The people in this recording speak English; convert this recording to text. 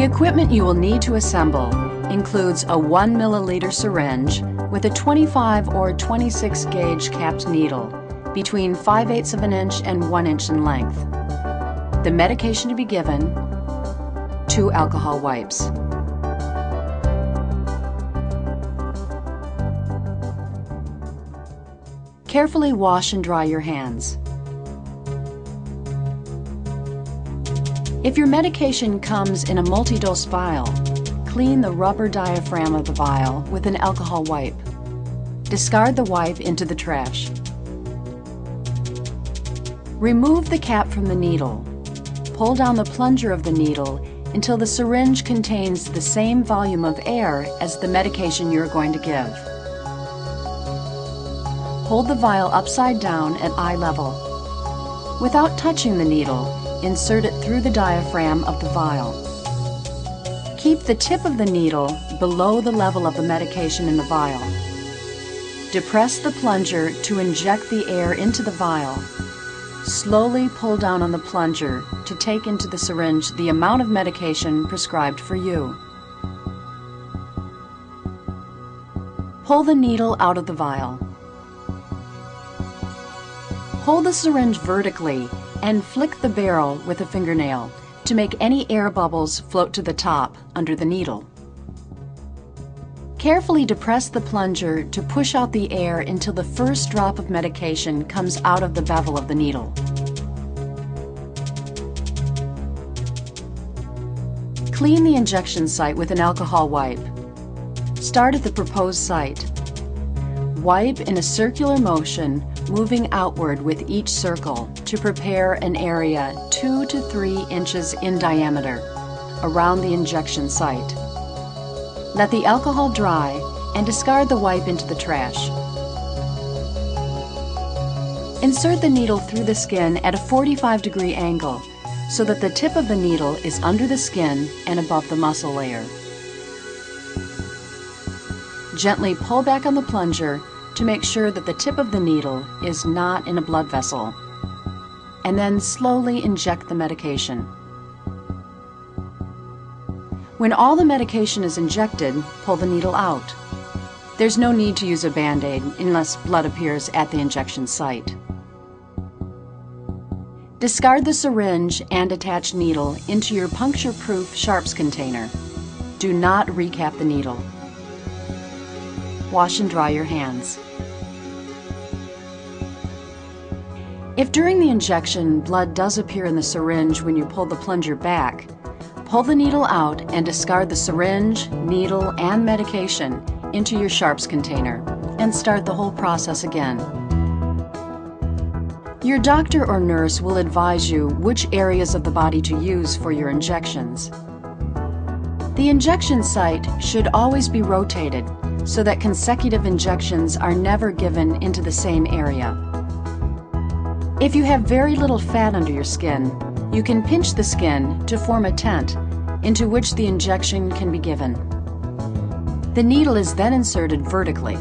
The equipment you will need to assemble includes a 1 milliliter syringe with a 25 or 26 gauge capped needle between 5/8 of an inch and 1 inch in length. The medication to be given, 2 alcohol wipes. Carefully wash and dry your hands. If your medication comes in a multi-dose vial, clean the rubber diaphragm of the vial with an alcohol wipe. Discard the wipe into the trash. Remove the cap from the needle. Pull down the plunger of the needle until the syringe contains the same volume of air as the medication you're going to give. Hold the vial upside down at eye level. Without touching the needle, insert it through the diaphragm of the vial. Keep the tip of the needle below the level of the medication in the vial. Depress the plunger to inject the air into the vial. Slowly pull down on the plunger to take into the syringe the amount of medication prescribed for you. Pull the needle out of the vial. Hold the syringe vertically and flick the barrel with a fingernail to make any air bubbles float to the top under the needle. Carefully depress the plunger to push out the air until the first drop of medication comes out of the bevel of the needle. Clean the injection site with an alcohol wipe. Start at the proposed site. Wipe in a circular motion, moving outward with each circle to prepare an area 2 to 3 inches in diameter around the injection site. Let the alcohol dry and discard the wipe into the trash. Insert the needle through the skin at a 45-degree angle so that the tip of the needle is under the skin and above the muscle layer. Gently pull back on the plunger to make sure that the tip of the needle is not in a blood vessel, and then slowly inject the medication. When all the medication is injected, pull the needle out. There's no need to use a Band-Aid unless blood appears at the injection site. Discard the syringe and attached needle into your puncture-proof sharps container. Do not recap the needle. Wash and dry your hands. If during the injection blood does appear in the syringe when you pull the plunger back, pull the needle out and discard the syringe, needle, and medication into your sharps container and start the whole process again. Your doctor or nurse will advise you which areas of the body to use for your injections. The injection site should always be rotated so that consecutive injections are never given into the same area. If you have very little fat under your skin, you can pinch the skin to form a tent into which the injection can be given. The needle is then inserted vertically.